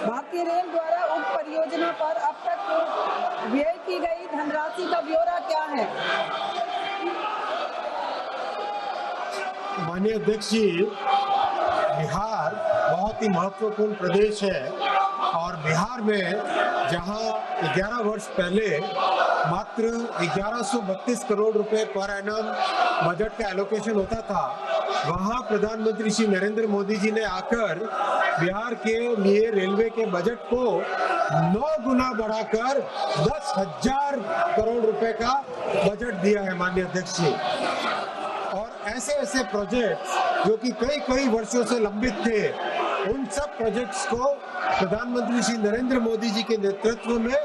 भारतीय रेल द्वारा उक्त परियोजना पर अब तक व्यय की गई धनराशि का ब्यौरा क्या है? माननीय अध्यक्ष जी, बिहार बहुत ही महत्वपूर्ण प्रदेश है और बिहार में जहां 11 वर्ष पहले मात्र 1132 करोड़ रुपए पर एनम बजट का एलोकेशन होता था, वहां प्रधानमंत्री श्री नरेंद्र मोदी जी ने आकर बिहार के लिए रेलवे के बजट को 9 गुना बढ़ाकर 10,000 करोड़ रुपए का बजट दिया है माननीय अध्यक्ष जी। और ऐसे ऐसे प्रोजेक्ट्स जो कि कई वर्षों से लंबित थे, उन सब प्रोजेक्ट्स को प्रधानमंत्री श्री नरेंद्र मोदी जी के नेतृत्व में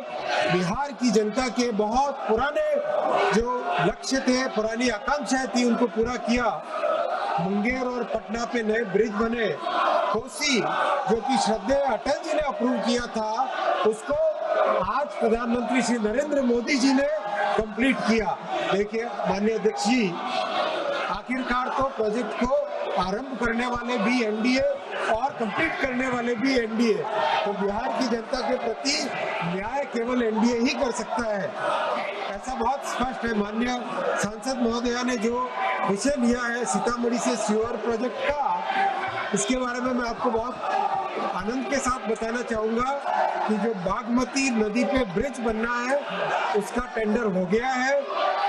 बिहार की जनता के बहुत पुराने जो लक्ष्य थे, पुरानी आकांक्षाएं थी, उनको पूरा किया। मुंगेर और पटना पे नए ब्रिज बने। कोसी जो कि श्रद्धेय अटल जी ने अप्रूव किया था, उसको आज प्रधानमंत्री श्री नरेंद्र मोदी जी ने कंप्लीट किया। देखिए माननीय अध्यक्ष जी, आखिरकार तो प्रोजेक्ट को आरंभ करने वाले भी एनडीए और कंप्लीट करने वाले भी एनडीए, तो बिहार की जनता के प्रति न्याय केवल एनडीए ही कर सकता है, ऐसा बहुत स्पष्ट है। माननीय सांसद महोदया ने जो विषय लिया है सीतामढ़ी से सीवर प्रोजेक्ट का, इसके बारे में मैं आपको बहुत आनंद के साथ बताना चाहूंगा कि जो बागमती नदी पे ब्रिज बनना है उसका टेंडर हो गया है,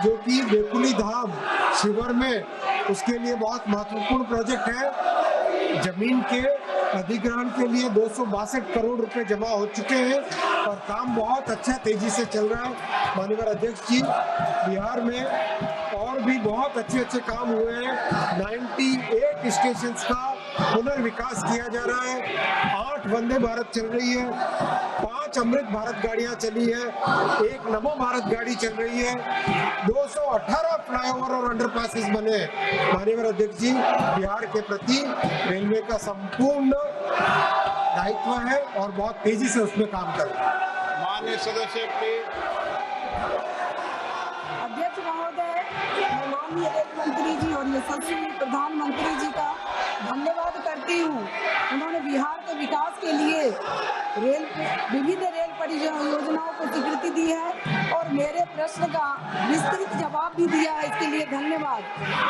जो कि बेकुली धाम शिवर में उसके लिए बहुत महत्वपूर्ण प्रोजेक्ट है। जमीन के अधिग्रहण के लिए 262 करोड़ रुपए जमा हो चुके हैं और काम बहुत अच्छा तेजी से चल रहा है। माननीय अध्यक्ष जी, बिहार में और भी बहुत अच्छे काम हुए हैं। 98 स्टेशंस का पुनर्विकास किया जा रहा है। 8 वंदे भारत चल रही है, 5 अमृत भारत गाड़ियां चली है, 1 नमो भारत गाड़ी चल रही है, 218 फ्लाईओवर और अंडरपासेस बने। माननीय अध्यक्ष जी, बिहार के प्रति रेलवे का संपूर्ण दायित्व है और बहुत तेजी से उसमें काम कर रहा है। माननीय सदस्य अध्यक्ष महोदय, मैं माननीय रेल मंत्री जी और यशस्वी प्रधानमंत्री जी का धन्यवाद करती हूँ। उन्होंने बिहार के विकास के लिए विविध रेल परियोजनाओं को स्वीकृति दी है और मेरे प्रश्न का विस्तृत जवाब भी दिया है, इसके लिए धन्यवाद।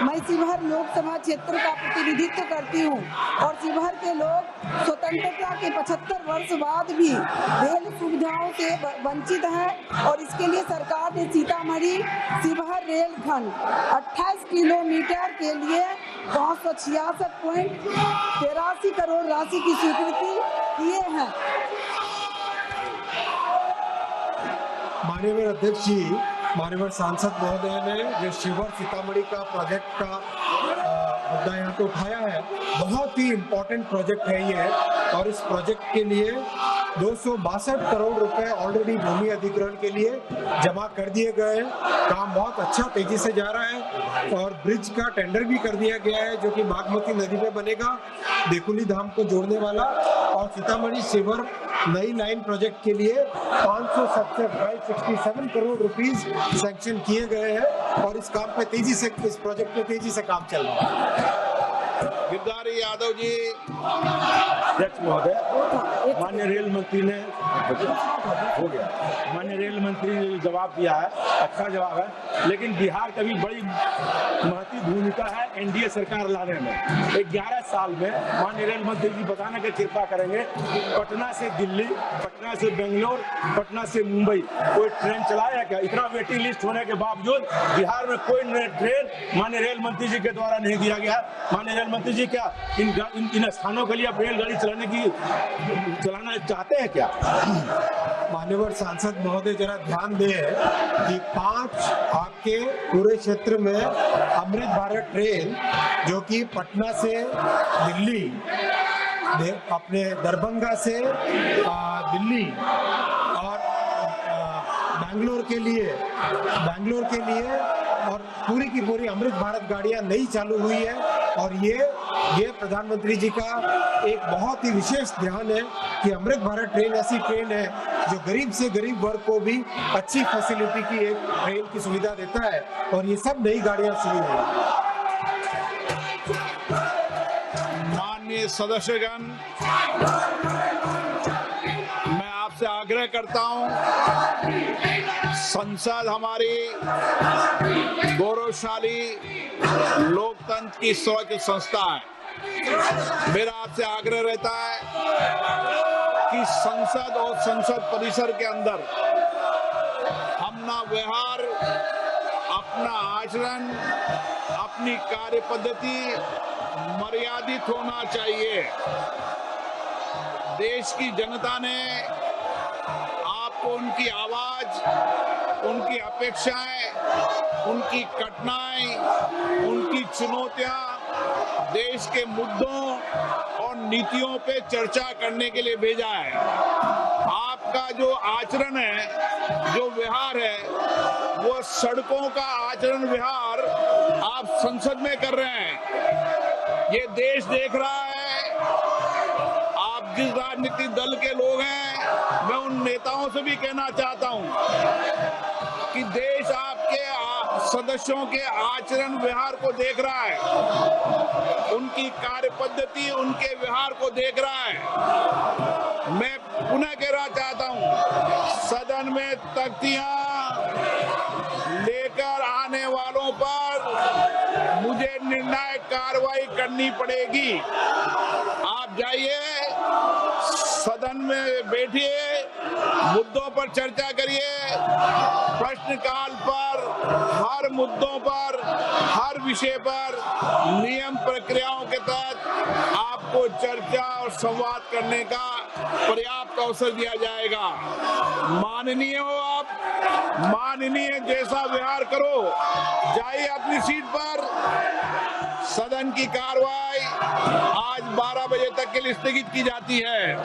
मैं शिवहर लोकसभा क्षेत्र का प्रतिनिधित्व करती हूँ और शिवहर के लोग स्वतंत्रता के 75 वर्ष बाद भी रेल सुविधाओं से वंचित हैं और इसके लिए सरकार ने सीतामढ़ी शिवहर रेलखंड 28 किलोमीटर के लिए 566.83 करोड़ राशि की स्वीकृति किए हैं। माननीय अध्यक्ष जी, माननीय सांसद महोदय ने जो शिवहर सीतामढ़ी का प्रोजेक्ट का मुद्दा यहाँ पे उठाया है, बहुत ही इम्पोर्टेंट प्रोजेक्ट है ये, और इस प्रोजेक्ट के लिए 262 करोड़ रुपए ऑलरेडी भूमि अधिग्रहण के लिए जमा कर दिए गए हैं। काम बहुत अच्छा तेजी से जा रहा है और ब्रिज का टेंडर भी कर दिया गया है, जो कि बागमती नदी में बनेगा, बेकुली धाम को जोड़ने वाला। और सीतामढ़ी शिवहर नई लाइन प्रोजेक्ट के लिए 567 करोड़ रुपीस सैंक्शन किए गए हैं और इस काम पे तेजी से, इस प्रोजेक्ट पे तेजी से काम चल रहा है। गिरधारी यादव जी। अध्यक्ष महोदय, माननीय रेल मंत्री ने हो गया, माननीय रेल मंत्री ने जवाब दिया है, अच्छा जवाब है, लेकिन बिहार का भी बड़ी महत्वपूर्ण भूमिका है एनडीए सरकार लाने में। 11 साल में माननीय रेल मंत्री जी बताने की कृपा करेंगे, पटना से दिल्ली, पटना से बेंगलोर, पटना से मुंबई कोई ट्रेन चलाया क्या? इतना वेटिंग लिस्ट होने के बावजूद बिहार में कोई ट्रेन माननीय रेल मंत्री जी के द्वारा नहीं दिया गया। माननीय रेल मंत्री जी क्या इन स्थानों के लिए रेलगाड़ी चलाना चाहते हैं क्या? माननीय सांसद महोदय, जरा ध्यान दें कि 5 आपके पूरे क्षेत्र में अमृत भारत ट्रेन, जो कि पटना से दिल्ली, अपने दरभंगा से दिल्ली और बैंगलोर के लिए और पूरी की पूरी अमृत भारत गाड़ियां नई चालू हुई है। और ये प्रधानमंत्री जी का एक बहुत ही विशेष ध्यान है कि अमृत भारत ट्रेन ऐसी ट्रेन है जो गरीब से गरीब वर्ग को भी अच्छी फैसिलिटी की एक ट्रेन की सुविधा देता है, और ये सब नई गाड़ियां शुरू हुई। माननीय माननीय सदस्यगण, मैं आपसे आग्रह करता हूं, संसद हमारी गौरवशाली लोकतंत्र की सर्वोच्च संस्था है। मेरा आपसे आग्रह रहता है कि संसद और संसद परिसर के अंदर अपना व्यवहार, अपना आचरण, अपनी कार्य पद्धति मर्यादित होना चाहिए। देश की जनता ने आपको उनकी आवाज, उनकी अपेक्षाएं, उनकी कठिनाई, उनकी चुनौतियां, देश के मुद्दों और नीतियों पे चर्चा करने के लिए भेजा है। आपका जो आचरण है, जो व्यवहार है, वो सड़कों का आचरण व्यवहार आप संसद में कर रहे हैं। ये देश देख रहा है। आप जिस राजनीतिक दल के लोग हैं, मैं उन नेताओं से भी कहना चाहता हूं कि देश आपके सदस्यों के आचरण व्यवहार को देख रहा है, उनकी कार्य पद्धति, उनके व्यवहार को देख रहा है। मैं पुनः कहना चाहता हूं, सदन में तख्तियां लेकर आने वालों पर मुझे निर्णायक कार्रवाई करनी पड़ेगी। आप जाइए, सदन में बैठिए, मुद्दों पर चर्चा करिए, प्रश्नकाल पर, हर मुद्दों पर, हर विषय पर नियम प्रक्रियाओं के तहत आपको चर्चा और संवाद करने का पर्याप्त अवसर दिया जाएगा। माननीय हो आप, माननीय जैसा व्यवहार करो, जाइए अपनी सीट पर। सदन की कार्रवाई आज 12 बजे तक के लिए स्थगित की जाती है।